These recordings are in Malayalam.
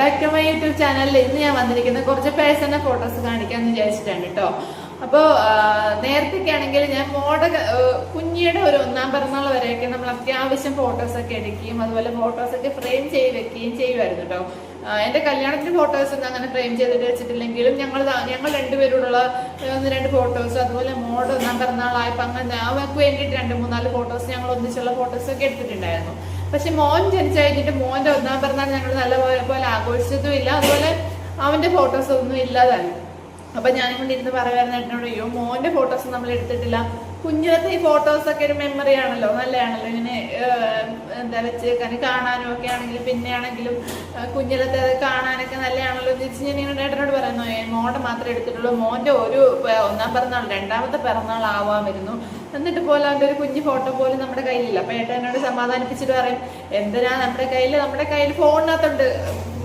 ബാക്ക് ടു മൈ യൂട്യൂബ് ചാനലിൽ ഇന്ന് ഞാൻ വന്നിരിക്കുന്നത് കുറച്ച് പേഴ്സണൽ ഫോട്ടോസ് കാണിക്കാമെന്ന് വിചാരിച്ചിട്ടാണ് കേട്ടോ. അപ്പോൾ നേരത്തെയൊക്കെ ആണെങ്കിൽ ഞാൻ കുഞ്ഞിയുടെ ഒരു 1ാം പിറന്നാൾ വരെയൊക്കെ നമ്മൾ അത്യാവശ്യം ഫോട്ടോസൊക്കെ എടുക്കുകയും അതുപോലെ ഫോട്ടോസൊക്കെ ഫ്രെയിം ചെയ്ത് വെക്കുകയും ചെയ്യുമായിരുന്നു കേട്ടോ. എന്റെ കല്യാണത്തിന്റെ ഫോട്ടോസ് ഒന്നും അങ്ങനെ ഫ്രെയിം ചെയ്തിട്ട് വെച്ചിട്ടില്ലെങ്കിലും ഞങ്ങൾ രണ്ടുപേരോടുള്ള 1-2 ഫോട്ടോസ്, അതുപോലെ മോഡ് 1ാം പിറന്നാളായപ്പോൾ അങ്ങനെ അവർക്ക് വേണ്ടിയിട്ട് 2-3-4 ഫോട്ടോസ് ഞങ്ങൾ ഒന്നിച്ചുള്ള ഫോട്ടോസൊക്കെ എടുത്തിട്ടുണ്ടായിരുന്നു. പക്ഷെ മോൻ ജനിച്ചു കഴിഞ്ഞിട്ട് മോന്റെ 1ാം പിറന്നാൾ ഞങ്ങൾ നല്ലപോലെ ആഘോഷിച്ചതും ഇല്ല, അതുപോലെ അവന്റെ ഫോട്ടോസ് ഒന്നും ഇല്ലാതായി. അപ്പൊ ഞാനും കൊണ്ടിരുന്ന് പറയുമായിരുന്നു എന്നോട്, അയ്യോ മോന്റെ ഫോട്ടോസ് നമ്മൾ എടുത്തിട്ടില്ല. കുഞ്ഞിലത്തെ ഈ ഫോട്ടോസ് ഒക്കെ ഒരു മെമ്മറി ആണല്ലോ, നല്ലതാണല്ലോ, ഇങ്ങനെ എന്താ വെച്ച് കാണാനും ഒക്കെ ആണെങ്കിലും പിന്നെ ആണെങ്കിലും കുഞ്ഞിലത്തെ അത് കാണാനൊക്കെ നല്ലതാണല്ലോ എന്ന് വെച്ച് ഞാൻ ഇങ്ങനെ ഏട്ടനോട് പറയുന്നു. മോന്റെ മാത്രമേ എടുത്തിട്ടുള്ളൂ, മോന്റെ ഒരു 1ാം പിറന്നാൾ 2ാമത്തെ പിറന്നാൾ ആവാമായിരുന്നു, എന്നിട്ട് പോലെ അവന്റെ ഒരു കുഞ്ഞു ഫോട്ടോ പോലും നമ്മുടെ കയ്യിലില്ല. അപ്പൊ ഏട്ടൻ എന്നോട് സമാധാനിപ്പിച്ചിട്ട് പറയും, എന്തിനാ നമ്മുടെ കയ്യിൽ ഫോണിനകത്തുണ്ട്,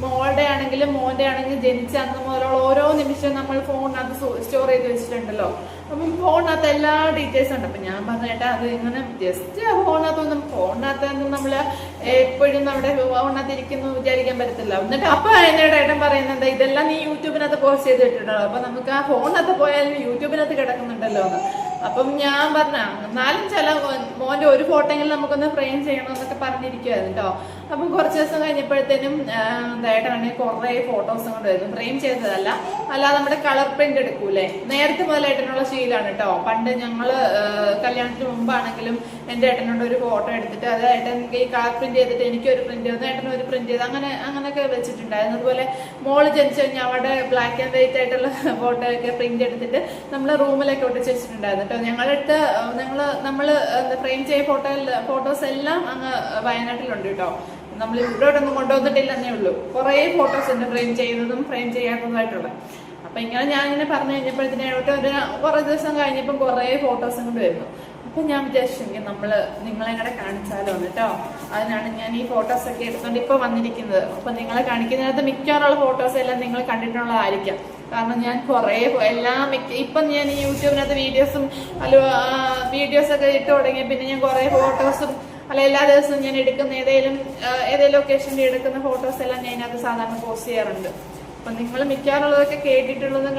മോളുടെ ആണെങ്കിലും മോന്റെ ആണെങ്കിലും ജനിച്ച അന്ന് മുതലുള്ള ഓരോ നിമിഷവും നമ്മൾ ഫോണിനകത്ത് സ്റ്റോർ ചെയ്ത് വെച്ചിട്ടുണ്ടല്ലോ. അപ്പം ഫോണിനകത്ത് എല്ലാ ഡീറ്റെയിൽസ് ഉണ്ട്. അപ്പൊ ഞാൻ പറഞ്ഞേട്ടാ അത് ഇങ്ങനെ ജസ്റ്റ് ഫോണിനകത്തൊന്നും നമ്മൾ എപ്പോഴും നമ്മുടെ ഫോണിനകത്ത് ഇരിക്കുന്നു വിചാരിക്കാൻ പറ്റത്തില്ല. എന്നിട്ട് അപ്പൊ എന്നോട് ഏട്ടൻ പറയുന്നത്, ഇതെല്ലാം നീ യൂട്യൂബിനകത്ത് പോസ്റ്റ് ചെയ്തിട്ടുണ്ടല്ലോ, അപ്പൊ നമുക്ക് ആ ഫോണിനകത്ത് പോയാലും യൂട്യൂബിനകത്ത് കിടക്കുന്നുണ്ടല്ലോ എന്ന്. അപ്പം ഞാൻ പറഞ്ഞ എന്നാലും ചില മോന്റെ ഒരു ഫോട്ടോയെങ്കിലും നമുക്കൊന്ന് ഫ്രെയിം ചെയ്യണമെന്നൊക്കെ പറഞ്ഞിരിക്കുവായിരുന്നു കേട്ടോ. അപ്പം കുറച്ച് ദിവസം കഴിഞ്ഞപ്പോഴത്തേനും ഏട്ടനാണെങ്കിൽ കുറെ ഫോട്ടോസ് കൊണ്ട് വരുന്നു, ഫ്രെയിം ചെയ്തതല്ല, അല്ലാതെ നമ്മുടെ കളർ പ്രിന്റ് എടുക്കൂലേ, നേരത്തെ മുതലായിട്ടുള്ള ശീലമാണ് കേട്ടോ. പണ്ട് ഞങ്ങള് കല്യാണത്തിന് മുമ്പാണെങ്കിലും എന്റെ ഏട്ടനോട് ഒരു ഫോട്ടോ എടുത്തിട്ട് അത് ഏട്ടൻ ഈ കളർ പ്രിന്റ് ചെയ്തിട്ട് എനിക്കൊരു പ്രിന്റ് ചെയ്തു, ഏട്ടനും ഒരു പ്രിന്റ് ചെയ്ത് അങ്ങനെയൊക്കെ വെച്ചിട്ടുണ്ടായിരുന്നു. അതുപോലെ മോള് ജനിച്ചു കഴിഞ്ഞാൽ അവിടെ ബ്ലാക്ക് ആൻഡ് വൈറ്റ് ആയിട്ടുള്ള ഫോട്ടോ ഒക്കെ പ്രിന്റ് എടുത്തിട്ട് നമ്മള് റൂമിലൊക്കെ ഒട്ടിച്ച് വെച്ചിട്ടുണ്ടായിരുന്നു കേട്ടോ. ഞങ്ങളടുത്ത് നമ്മള് ഫ്രെയിം ചെയ്ത ഫോട്ടോസ് എല്ലാം അങ്ങ് വയനാട്ടിലുണ്ട് കേട്ടോ. നമ്മൾ ഇവിടോട്ടൊന്നും കൊണ്ടുവന്നിട്ടില്ലെന്നേ ഉള്ളൂ. കുറേ ഫോട്ടോസ് ഉണ്ട്, ഫ്രെയിം ചെയ്യുന്നതും ഫ്രെയിം ചെയ്യാത്തതുമായിട്ടുള്ള. അപ്പൊ ഞാൻ ഇങ്ങനെ പറഞ്ഞു കഴിഞ്ഞപ്പോഴത്തേനോട്ട് കുറെ ദിവസം കഴിഞ്ഞപ്പം കുറെ ഫോട്ടോസും കൊണ്ട് വരുന്നു. അപ്പൊ ഞാൻ വിചാരിച്ചെങ്കിൽ നിങ്ങളെ കൂടെ കാണിച്ചാലോ കേട്ടോ. അതിനാണ് ഞാൻ ഈ ഫോട്ടോസ് ഒക്കെ എടുത്തോണ്ട് ഇപ്പൊ വന്നിരിക്കുന്നത്. അപ്പൊ നിങ്ങളെ കാണിക്കുന്നതിനകത്ത് മിക്കവാറുള്ള ഫോട്ടോസ് എല്ലാം നിങ്ങൾ കണ്ടിട്ടുള്ളതായിരിക്കാം. കാരണം ഞാൻ ഇപ്പം ഞാൻ ഈ യൂട്യൂബിനകത്ത് വീഡിയോസ് ഒക്കെ ഇട്ട് തുടങ്ങിയ പിന്നെ ഞാൻ കുറെ ഫോട്ടോസും എല്ലാ ദിവസവും ഞാൻ എടുക്കുന്ന ഏതെങ്കിലും ലൊക്കേഷനിൽ എടുക്കുന്ന ഫോട്ടോസ് എല്ലാം ഞാൻ അതിനകത്ത് സാധാരണ പോസ്റ്റ് ചെയ്യാറുണ്ട്. അപ്പൊ നിങ്ങൾ മിക്കവാറുള്ളതൊക്കെ കേട്ടിട്ടുള്ളതും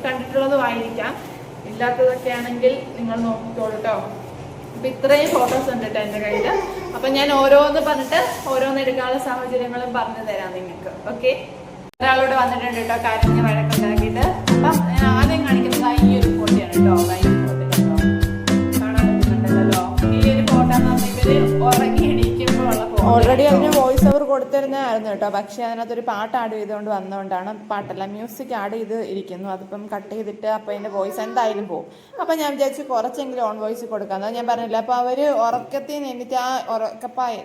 കണ്ടിട്ടുള്ളതും ആയിരിക്കാം. ഇല്ലാത്തതൊക്കെ ആണെങ്കിൽ നിങ്ങൾ നോക്കിക്കോളൂ കേട്ടോ. അപ്പൊ ഇത്രയും ഫോട്ടോസ് ഉണ്ട് കേട്ടോ എന്റെ കയ്യില്. അപ്പൊ ഞാൻ ഓരോന്ന് എടുക്കാനുള്ള സാഹചര്യങ്ങളും പറഞ്ഞു തരാം നിങ്ങൾക്ക്. ഓക്കെ, ഒരാളോട് വന്നിട്ടുണ്ട് കേട്ടോ, കരഞ്ഞ വഴക്കുണ്ടാക്കിയിട്ട്. അപ്പൊ ഞാൻ ആദ്യം കാണിക്കുന്നത് ഈ ഒരു ഫോട്ടോയാണ് കേട്ടോ. കാണാൻ പറ്റുന്നുണ്ടല്ലോ, ഈ ഒരു ഫോട്ടോ എന്ന് പറഞ്ഞാൽ ഇവര് ഉറങ്ങി എണീക്കുമ്പോൾ ഉള്ള ഫോട്ടോ. ഓൾറെഡി അതിന് വോയിസ് ഓവർ കൊടുത്തിരുന്നതായിരുന്നു കേട്ടോ, പക്ഷെ അതിനകത്തൊരു പാട്ട് ആഡ് ചെയ്തുകൊണ്ട് വന്നുകൊണ്ടാണ്, പാട്ടല്ല മ്യൂസിക് ആഡ് ചെയ്ത് ഇരിക്കുന്നു. അതിപ്പം കട്ട് ചെയ്തിട്ട് അപ്പം അതിൻ്റെ വോയിസ് എന്തായാലും പോകും. അപ്പം ഞാൻ വിചാരിച്ചു കുറച്ചെങ്കിലും ഓൺ വോയിസ് കൊടുക്കാമെന്ന്. ഞാൻ പറഞ്ഞില്ല, അപ്പോൾ അവർ ഉറക്കത്തിൽ നിന്നിട്ട് ആ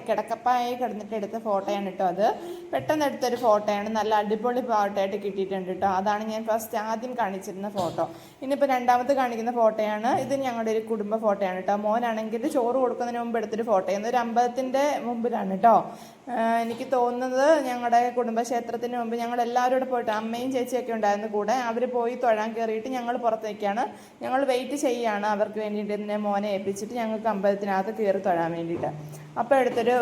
കിടക്കപ്പായി കിടന്നിട്ട് എടുത്ത ഫോട്ടോയാണ് കേട്ടോ. അത് പെട്ടെന്ന് എടുത്തൊരു ഫോട്ടോയാണ്, നല്ല അടിപൊളി ഫോട്ടോയായിട്ട് കിട്ടിയിട്ടുണ്ട് കേട്ടോ. അതാണ് ഞാൻ ആദ്യം കാണിച്ചിരുന്ന ഫോട്ടോ. ഇനിയിപ്പോൾ 2ാമത് കാണിക്കുന്ന ഫോട്ടോയാണ്. ഇത് ഞങ്ങളുടെ ഒരു കുടുംബ ഫോട്ടോയാണ് കേട്ടോ. മോനാണെങ്കിൽ ചോറ് കൊടുക്കുന്നതിന് മുമ്പ് എടുത്തൊരു ഫോട്ടോയാണ്. ഒരു അമ്പലത്തിൻ്റെ മുമ്പിലാണ് കേട്ടോ. എനിക്ക് തോന്നുന്നത് ഞങ്ങളുടെ കുടുംബക്ഷേത്രത്തിന് മുമ്പ് ഞങ്ങൾ എല്ലാവരും കൂടെ പോയിട്ട്, അമ്മയും ചേച്ചിയൊക്കെ ഉണ്ടായിരുന്നു കൂടെ. അവർ പോയി തൊഴാൻ കയറിയിട്ട് ഞങ്ങൾ പുറത്തേക്കാണ്, ഞങ്ങൾ വെയിറ്റ് ചെയ്യുകയാണ് അവർക്ക് വേണ്ടിയിട്ട്. ഇതിനെ മോനെ ഏൽപ്പിച്ചിട്ട് ഞങ്ങൾക്ക് അമ്പലത്തിനകത്ത് കയറി തൊഴാൻ വേണ്ടിയിട്ട്. അപ്പോൾ എടുത്തൊരു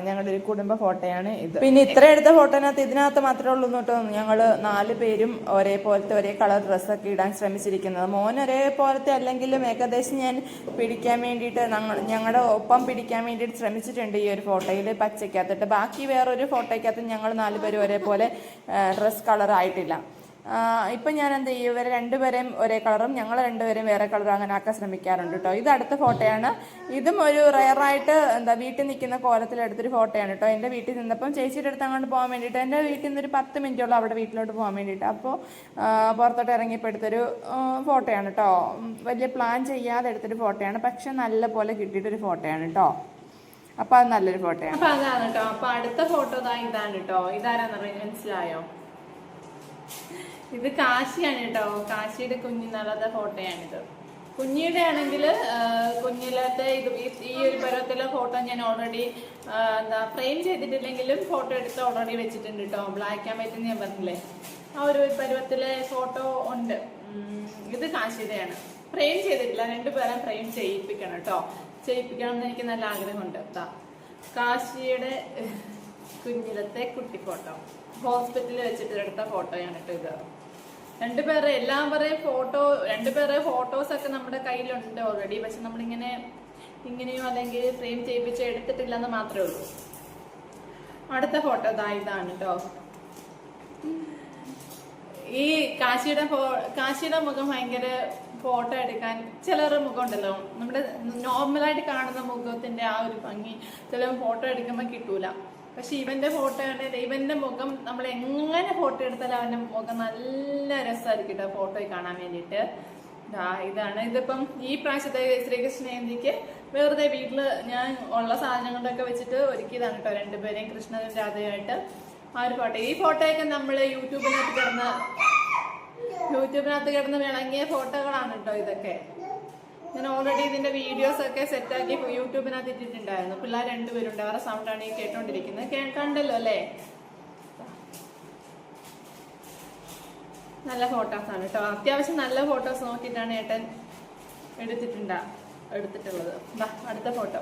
ഞങ്ങളുടെ ഒരു കുടുംബ ഫോട്ടോയാണ് ഇത്. പിന്നെ ഇത്ര എടുത്ത ഫോട്ടോനകത്ത് ഇതിനകത്ത് മാത്രമേ ഉള്ളൂ കേട്ടോ ഞങ്ങൾ 4 പേരും ഒരേപോലത്തെ ഒരേ കളർ ഡ്രസ്സൊക്കെ ഇടാൻ ശ്രമിച്ചിരിക്കുന്നത്. മോൻ ഒരേപോലത്തെ അല്ലെങ്കിലും ഏകദേശം ഞാൻ പിടിക്കാൻ വേണ്ടിയിട്ട് ഞങ്ങളുടെ ഒപ്പം പിടിക്കാൻ വേണ്ടിയിട്ട് ശ്രമിച്ചിട്ടുണ്ട് ഈ ഒരു ഫോട്ടോയിൽ പച്ചയ്ക്കകത്തിട്ട്. ബാക്കി വേറൊരു ഫോട്ടോയ്ക്കകത്ത് ഞങ്ങൾ 4 പേരും ഒരേപോലെ ഡ്രസ് കളർ ആയിട്ടില്ല. ഇപ്പം ഞാൻ എന്ത് ചെയ്യും, ഇവരെ 2 പേരെയും ഒരേ കളറും ഞങ്ങൾ 2 പേരെയും വേറെ കളറും അങ്ങനെ ആക്കാൻ ശ്രമിക്കാറുണ്ട് കേട്ടോ. ഇത് അടുത്ത ഫോട്ടോയാണ്. ഇതും ഒരു റയറായിട്ട് വീട്ടിൽ നിൽക്കുന്ന കോലത്തിലെടുത്തൊരു ഫോട്ടോയാണ് കേട്ടോ. എൻ്റെ വീട്ടിൽ നിന്നപ്പം ചേച്ചിയുടെ അടുത്ത് അങ്ങോട്ട് പോകാൻ വേണ്ടിയിട്ട്, എൻ്റെ വീട്ടിൽ നിന്നൊരു 10 മിനിറ്റോളം അവിടെ വീട്ടിലോട്ട് പോകാൻ വേണ്ടിയിട്ട്. അപ്പോൾ പുറത്തോട്ട് ഇറങ്ങിയപ്പോൾ എടുത്തൊരു ഫോട്ടോയാണ് കേട്ടോ. വലിയ പ്ലാൻ ചെയ്യാതെ എടുത്തൊരു ഫോട്ടോയാണ്, പക്ഷെ നല്ല പോലെ കിട്ടിയിട്ടൊരു ഫോട്ടോയാണ് കേട്ടോ. അപ്പൊ അത് നല്ലൊരു ഫോട്ടോയാണ്. അപ്പൊ അതാണ് കേട്ടോ. അപ്പൊ അടുത്ത ഫോട്ടോ ഇതാണ് കേട്ടോ. ഇതാരാന്ന് മനസ്സിലായോ? ഇത് കാശിയാണ് കേട്ടോ. കാശിയുടെ കുഞ്ഞിനാളത്തെ ഫോട്ടോയാണിത്. കുഞ്ഞിയുടെ ആണെങ്കിൽ കുഞ്ഞിലത്തെ ഈ ഒരു പരുവത്തിലെ ഫോട്ടോ ഞാൻ ഓൾറെഡി ഫ്രെയിം ചെയ്തിട്ടില്ലെങ്കിലും ഫോട്ടോ എടുത്ത് ഓൾറെഡി വെച്ചിട്ടുണ്ട് കേട്ടോ. ബ്ലാക്ക് ആൻഡ് വൈറ്റ് ഞാൻ പറഞ്ഞില്ലേ, ആ ഒരു പരുവത്തിലെ ഫോട്ടോ ഉണ്ട്. ഇത് കാശിയുടെയാണ്, ഫ്രെയിം ചെയ്തിട്ടില്ല. 2 പേരെ ഫ്രെയിം ചെയ്യിപ്പിക്കണം കേട്ടോ. ചെയ്യിപ്പിക്കണം എന്ന് എനിക്ക് നല്ല ആഗ്രഹമുണ്ട്. കാശിയുടെ കുഞ്ഞിലത്തെ കുട്ടി ഫോട്ടോ. ഹോസ്പിറ്റലിൽ വെച്ചിട്ട് എടുത്ത ഫോട്ടോയാണ് കേട്ടോ ഇത്. രണ്ടുപേരെ രണ്ടുപേരെ ഫോട്ടോസ് ഒക്കെ നമ്മുടെ കയ്യിലുണ്ട് ഓൾറെഡി. പക്ഷെ ഇങ്ങനെയോ അല്ലെങ്കിൽ ഫ്രെയിം ചെയ്യിപ്പിച്ച് എടുത്തിട്ടില്ലെന്ന് മാത്രമേ ഉള്ളൂ. അടുത്ത ഫോട്ടോ ഇതാണ് കേട്ടോ. ഈ കാശിയുടെ മുഖം ഭയങ്കര ഫോട്ടോ എടുക്കാൻ ചിലരുടെ മുഖം ഉണ്ടല്ലോ, നമ്മുടെ നോർമലായിട്ട് കാണുന്ന മുഖത്തിന്റെ ആ ഒരു ഭംഗി ചിലപ്പോൾ ഫോട്ടോ എടുക്കുമ്പോൾ കിട്ടൂല. പക്ഷെ ഇവന്റെ ഫോട്ടോ ആണെങ്കിൽ ഇവന്റെ മുഖം നമ്മൾ എങ്ങനെ ഫോട്ടോ എടുത്താലും അവന്റെ മുഖം നല്ല രസമായിരിക്കും കേട്ടോ ഫോട്ടോയിൽ കാണാൻ വേണ്ടിയിട്ട്. ഇതാണ് ഇതിപ്പം ഈ പ്രാവശ്യത്തെ ശ്രീകൃഷ്ണ ജയന്തിക്ക് വെറുതെ വീട്ടില് ഞാൻ ഉള്ള സാധനങ്ങളൊക്കെ വെച്ചിട്ട് ഒരുക്കിയതാണ് കേട്ടോ രണ്ടുപേരെയും കൃഷ്ണനും രാധയുമായിട്ട് ആ ഒരു ഫോട്ടോ. ഈ ഫോട്ടോയൊക്കെ നമ്മള് യൂട്യൂബിനകത്ത് കിടന്ന് വിളങ്ങിയ ഫോട്ടോകളാണ് കേട്ടോ ഇതൊക്കെ. ഞാൻ ഓൾറെഡി ഇതിന്റെ വീഡിയോസ് ഒക്കെ സെറ്റാക്കി യൂട്യൂബിനകത്ത് ഇട്ടിട്ടുണ്ടായിരുന്നു. പിള്ളേർ രണ്ടുപേരുണ്ട്, അവരുടെ സൗണ്ടാണ് ഈ കേട്ടോണ്ടിരിക്കുന്നത്. കേൾക്കണ്ടല്ലോ അല്ലേ? നല്ല ഫോട്ടോസ് ആണ് കേട്ടോ. അത്യാവശ്യം നല്ല ഫോട്ടോസ് നോക്കിയിട്ടാണ് ഏട്ടൻ എടുത്തിട്ടുള്ളത്. അടുത്ത ഫോട്ടോ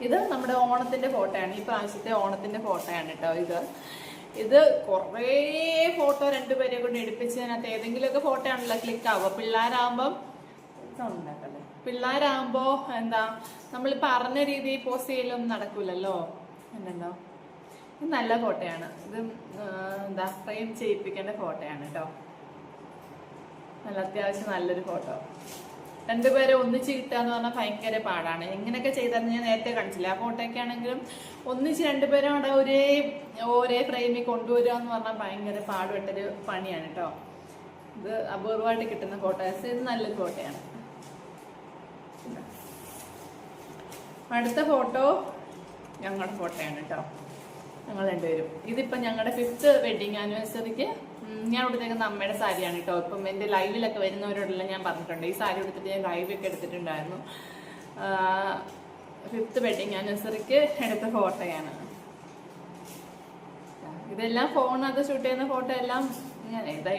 ഇത് നമ്മുടെ ഓണത്തിന്റെ ഫോട്ടോയാണ്. ഈ പ്രാവശ്യത്തെ ഓണത്തിന്റെ ഫോട്ടോയാണ് കേട്ടോ ഇത് കുറേ ഫോട്ടോ രണ്ടുപേരെ കൊണ്ട് എടുപ്പിച്ചതിനകത്ത് ഏതെങ്കിലുമൊക്കെ ഫോട്ടോ ആണല്ലോ ക്ലിക്ക് ആവുക. പിള്ളേരാകുമ്പോ എന്താ നമ്മൾ പറഞ്ഞ രീതിയിൽ പോസ്റ്റ് ചെയ്യലൊന്നും നടക്കൂലല്ലോ. എന്നുണ്ടോ? ഇത് നല്ല ഫോട്ടോയാണ്. ഇത് ഫ്രെയിം ചെയ്യിപ്പിക്കേണ്ട ഫോട്ടോയാണ് കേട്ടോ. നല്ല അത്യാവശ്യം നല്ലൊരു ഫോട്ടോ. രണ്ടുപേരെ ഒന്നിച്ച് കിട്ടുകയെന്ന് പറഞ്ഞാൽ ഭയങ്കര പാടാണ്. എങ്ങനെയൊക്കെ ചെയ്താലും ഞാൻ നേരത്തെ കാണിച്ചില്ല. ആ ഫോട്ടോയൊക്കെ ആണെങ്കിലും ഒന്നിച്ച് രണ്ടുപേരും അവിടെ ഒരേ ഫ്രെയിമിൽ കൊണ്ടുവരിക എന്ന് പറഞ്ഞാൽ ഭയങ്കര പാടുപെട്ടൊരു പണിയാണ് കേട്ടോ. ഇത് അപൂർവമായിട്ട് കിട്ടുന്ന ഫോട്ടോസ്. ഇത് നല്ലൊരു ഫോട്ടോയാണ്. അടുത്ത ഫോട്ടോ ഞങ്ങളുടെ ഫോട്ടോയാണ് കേട്ടോ. ഞങ്ങൾ രണ്ടുപേരും ഇതിപ്പം ഞങ്ങളുടെ 5th വെഡിങ് ആനിവേഴ്സറിക്ക് ഞാൻ ഉടുത്തേക്കുന്ന അമ്മയുടെ സാരിയാണ് കേട്ടോ. ഇപ്പം എൻ്റെ ലൈവിലൊക്കെ വരുന്നവരോടെല്ലാം ഞാൻ പറഞ്ഞിട്ടുണ്ട്. ഈ സാരി എടുത്തിട്ട് ഞാൻ ലൈവൊക്കെ എടുത്തിട്ടുണ്ടായിരുന്നു. 5th വെഡിങ് ആനിവേഴ്സറിക്ക് എടുത്ത ഫോട്ടോയാണ്. ഇതെല്ലാം ഫോണിനകത്ത് ഷൂട്ട് ചെയ്യുന്ന ഫോട്ടോ എല്ലാം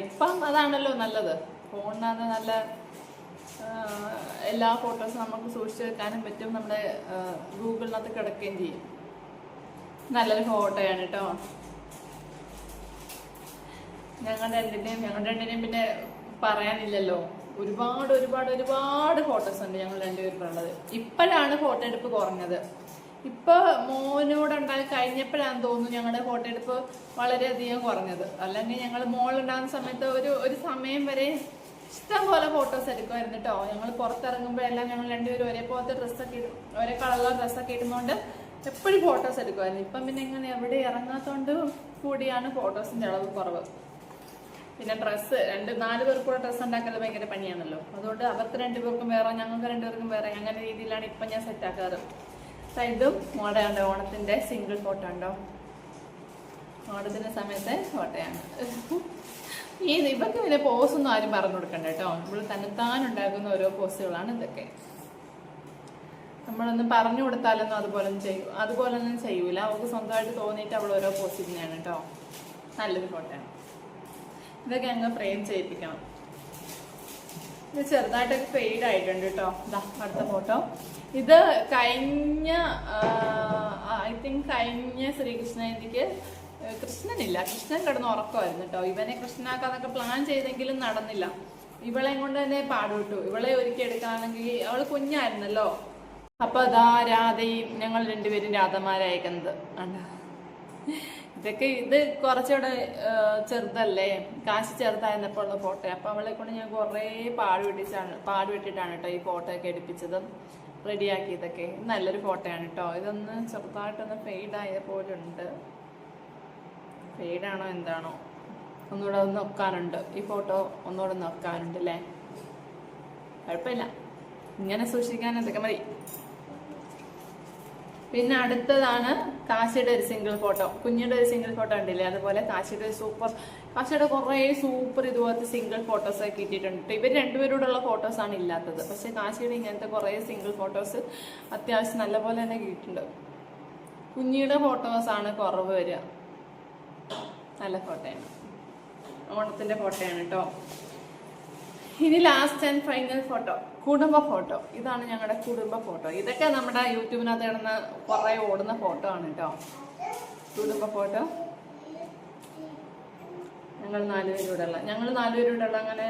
ഇപ്പം അതാണല്ലോ നല്ലത്. ഫോണിനകത്ത് നല്ല എല്ലാ ഫോട്ടോസും നമുക്ക് സൂക്ഷിച്ചു വെക്കാനും പറ്റും. നമ്മുടെ ഗൂഗിളിനകത്ത് കിടക്കുകയും ചെയ്യും. നല്ലൊരു ഫോട്ടോയാണ് കേട്ടോ. ഞങ്ങളുടെ രണ്ടിനെയും പിന്നെ പറയാനില്ലല്ലോ. ഒരുപാട് ഫോട്ടോസ് ഉണ്ട് ഞങ്ങൾ രണ്ടുപേരുള്ളത്. ഇപ്പോഴാണ് ഫോട്ടോ എടുപ്പ് കുറഞ്ഞത്. ഇപ്പൊ മോനോടുണ്ടായി കഴിഞ്ഞപ്പോഴാണെന്ന് തോന്നുന്നു ഞങ്ങളുടെ ഫോട്ടോ എടുപ്പ് വളരെയധികം കുറഞ്ഞത്. അല്ലെങ്കിൽ ഞങ്ങൾ മോളുണ്ടാകുന്ന സമയത്ത് ഒരു സമയം വരെ ഇഷ്ടം പോലെ ഫോട്ടോസ് എടുക്കുമായിരുന്നു കേട്ടോ. ഞങ്ങൾ പുറത്തിറങ്ങുമ്പോഴെല്ലാം ഞങ്ങൾ രണ്ടുപേരും ഒരേപോലത്തെ ഒരേ കളറുള്ള ഡ്രസ്സൊക്കെ ഇടുന്നോണ്ട് എപ്പോഴും ഫോട്ടോസ് എടുക്കുമായിരുന്നു. ഇപ്പം പിന്നെ ഇങ്ങനെ എവിടെ ഇറങ്ങാത്തോണ്ട് കൂടിയാണ് ഫോട്ടോസിന്റെ അളവ് കുറവ്. പിന്നെ ഡ്രസ്സ് 4 പേർക്കൂടെ ഡ്രസ്സ് ഉണ്ടാക്കുന്നത് ഭയങ്കര പണിയാണല്ലോ. അതുകൊണ്ട് അവർക്ക് 2 പേർക്കും വേറെ, ഞങ്ങൾക്ക് 2 പേർക്കും വേറെ, അങ്ങനെ രീതിയിലാണ് ഇപ്പം ഞാൻ സെറ്റ് ആക്കാറ്. ഇതും മോടെ ഉണ്ട്. ഓണത്തിന്റെ സിംഗിൾ ഫോട്ടോ ഉണ്ടോ? ഓണത്തിന്റെ സമയത്തെ ഫോട്ടോയാണ്. ഇവർക്ക് പിന്നെ പോസൊന്നും ആരും പറഞ്ഞു കൊടുക്കണ്ട കേട്ടോ. നമ്മൾ തന്നെത്താനുണ്ടാക്കുന്ന ഓരോ പോസുകളാണ് ഇതൊക്കെ. നമ്മളൊന്നും പറഞ്ഞു കൊടുത്താലൊന്നും അതുപോലൊന്നും ചെയ്യൂല. അവർക്ക് സ്വന്തമായിട്ട് തോന്നിയിട്ട് അവൾ ഓരോ പോസ് ഇങ്ങനെയാണ് കേട്ടോ. നല്ലൊരു ഫോട്ടോയാണ്. ഇതൊക്കെ ഞങ്ങൾ ഫ്രെയിം ചെയ്യിപ്പിക്കണം. ഇത് ചെറുതായിട്ടൊക്കെ ഫെയ്ഡ് ആയിട്ടുണ്ട് കേട്ടോ. അടുത്ത ഫോട്ടോ ഇത് കഴിഞ്ഞ ശ്രീകൃഷ്ണ ജയന്തിക്ക് കൃഷ്ണൻ കിടന്ന് ഉറക്കമായിരുന്നു കേട്ടോ. ഇവനെ കൃഷ്ണനാക്കാന്നൊക്കെ പ്ലാൻ ചെയ്തെങ്കിലും നടന്നില്ല. ഇവളെ കൊണ്ട് തന്നെ പാടുവിട്ടു. ഇവളെ ഒരുക്കി എടുക്കാണെങ്കിൽ അവള് കുഞ്ഞായിരുന്നല്ലോ. അപ്പൊ രാധയും ഞങ്ങൾ രണ്ടുപേരും രാധമാരയക്കുന്നത് ഇത് കുറച്ചുകൂടെ ചെറുതല്ലേ, കാശി ചെറുതായിരുന്നപ്പോൾ ഉള്ള ഫോട്ടോ. അപ്പൊ അവളെ കൊണ്ട് ഞാൻ കുറേ പാടുവിട്ടിട്ടാണ് കേട്ടോ ഈ ഫോട്ടോ ഒക്കെ എടുപ്പിച്ചത്, റെഡിയാക്കിയതൊക്കെ. നല്ലൊരു ഫോട്ടോയാണ് കേട്ടോ. ഇതൊന്ന് ചെറുതായിട്ടൊന്ന് ഫെയ്ഡായ പോലെ ഉണ്ട്. ഫെയ്ഡാണോ എന്താണോ ഒന്നുകൂടെ ഒന്ന് നോക്കാനുണ്ട്. ഈ ഫോട്ടോ ഒന്നുകൂടെ നോക്കാനുണ്ട് അല്ലേ. കുഴപ്പമില്ല, ഇങ്ങനെ സൂക്ഷിക്കാൻ എന്തൊക്കെ മതി. പിന്നെ അടുത്തതാണ് കാശിയുടെ ഒരു സിംഗിൾ ഫോട്ടോ. കുഞ്ഞിയുടെ ഒരു സിംഗിൾ ഫോട്ടോ ഉണ്ടില്ലേ, അതുപോലെ കാശിയുടെ കുറേ സൂപ്പർ ഇതുപോലത്തെ സിംഗിൾ ഫോട്ടോസ് ഒക്കെ ഇട്ടിട്ടുണ്ട്. ഇവർ രണ്ടുപേരോടുള്ള ഫോട്ടോസാണ് ഇല്ലാത്തത്. പക്ഷെ കാശിയുടെ ഇങ്ങനത്തെ കുറേ സിംഗിൾ ഫോട്ടോസ് അത്യാവശ്യം നല്ലപോലെ തന്നെ കിട്ടിയിട്ടുണ്ട്. കുഞ്ഞിയുടെ ഫോട്ടോസാണ് കുറവ് വരിക. നല്ല ഫോട്ടോയാണ്, ഓണത്തിന്റെ ഫോട്ടോയാണ് കേട്ടോ. ഇനി ലാസ്റ്റ് ആൻഡ് ഫൈനൽ ഫോട്ടോ, കുടുംബ ഫോട്ടോ. ഇതാണ് ഞങ്ങളുടെ കുടുംബ ഫോട്ടോ. ഇതൊക്കെ നമ്മുടെ യൂട്യൂബിനകത്ത് കിടന്ന് കുറേ ഓടുന്ന ഫോട്ടോ ആണ് കേട്ടോ. കുടുംബ ഫോട്ടോ ഞങ്ങൾ 4 പേരൂടെയുള്ള അങ്ങനെ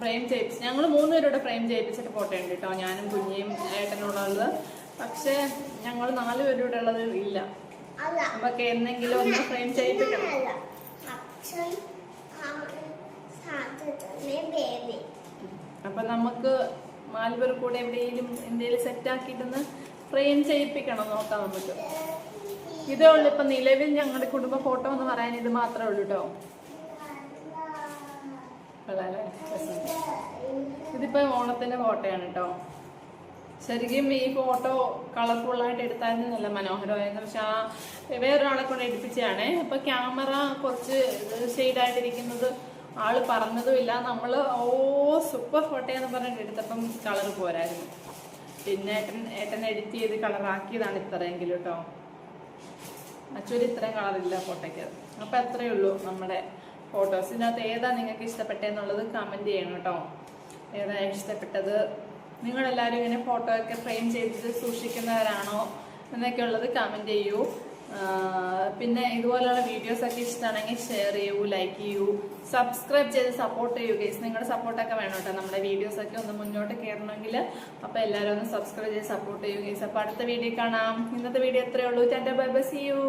ഫ്രെയിം ചെയ്യിപ്പിച്ച് ഞങ്ങൾ 3 പേരൂടെ ഫ്രെയിം ചെയ്യിപ്പിച്ചിട്ട് ഫോട്ടോ ഉണ്ട് കേട്ടോ. ഞാനും കുഞ്ഞിയും ഏട്ടനുള്ളത്. പക്ഷെ ഞങ്ങൾ 4 പേരൂടെ ഉള്ളത് ഇല്ല. നമുക്ക് എന്തെങ്കിലും ഒന്ന് ഫ്രെയിം ചെയ്യിപ്പിക്കണം. അപ്പൊ നമുക്ക് 4 പേർ കൂടെ എവിടെയെങ്കിലും സെറ്റ് ആക്കിയിട്ടൊന്ന് ഫ്രെയിം ചെയ്യിപ്പിക്കണം. നോക്കാം നമുക്ക്. ഇതേ ഉള്ളു ഇപ്പൊ നിലവിൽ ഞങ്ങളുടെ കുടുംബ ഫോട്ടോ എന്ന് പറയാൻ ഇത് മാത്രമേ ഉള്ളൂ കേട്ടോ. ഇതിപ്പോ ഓണത്തിന്റെ ഫോട്ടോയാണ് കേട്ടോ. ശരിക്കും ഈ ഫോട്ടോ കളർഫുള്ളായിട്ട് എടുത്തായിരുന്നു നല്ല മനോഹരമായിരുന്നു. പക്ഷെ വേറൊരാളെ കൊണ്ട് എടുപ്പിച്ചതാണ്. അപ്പൊ ക്യാമറ കുറച്ച് ഷെയ്ഡായിട്ടിരിക്കുന്നത് ആള് പറഞ്ഞതുമില്ല. നമ്മള് സൂപ്പർ ഫോട്ടോയെന്ന് പറഞ്ഞിട്ട് എടുത്തപ്പം കളർ പോരായിരുന്നു. പിന്നെ ഏട്ടൻ എഡിറ്റ് ചെയ്ത് കളറാക്കിയതാണ് ഇത്രയെങ്കിലും കേട്ടോ. ആക്ച്വലി ഇത്രയും കളറില്ല ഫോട്ടോയ്ക്ക്. അപ്പൊ അത്രയേ ഉള്ളൂ നമ്മുടെ ഫോട്ടോസ്. ഇതിനകത്ത് ഏതാ നിങ്ങൾക്ക് ഇഷ്ടപ്പെട്ടെന്നുള്ളത് കമന്റ് ചെയ്യണം കേട്ടോ. ഏതാ ഇഷ്ടപ്പെട്ടത്? നിങ്ങളെല്ലാവരും ഇങ്ങനെ ഫോട്ടോ ഒക്കെ ഫ്രെയിം ചെയ്തിട്ട് സൂക്ഷിക്കുന്നവരാണോ എന്നൊക്കെ ഉള്ളത് കമന്റ് ചെയ്യൂ. പിന്നെ ഇതുപോലെയുള്ള വീഡിയോസ് ഒക്കെ ഇഷ്ടമാണെങ്കിൽ ഷെയർ ചെയ്യൂ, ലൈക്ക് ചെയ്യൂ, സബ്സ്ക്രൈബ് ചെയ്ത് സപ്പോർട്ട് ചെയ്യൂ ഗൈസ്. നിങ്ങളുടെ സപ്പോർട്ടൊക്കെ വേണം കേട്ടോ നമ്മുടെ വീഡിയോസ് ഒക്കെ ഒന്ന് മുന്നോട്ട് കയറണമെങ്കിൽ. അപ്പൊ എല്ലാവരും ഒന്ന് സബ്സ്ക്രൈബ് ചെയ്ത് സപ്പോർട്ട് ചെയ്യൂ ഗൈസ്. അപ്പൊ അടുത്ത വീഡിയോ കാണാം. ഇന്നത്തെ വീഡിയോ എത്രയേ ഉള്ളൂ. Tata bye bye, see U.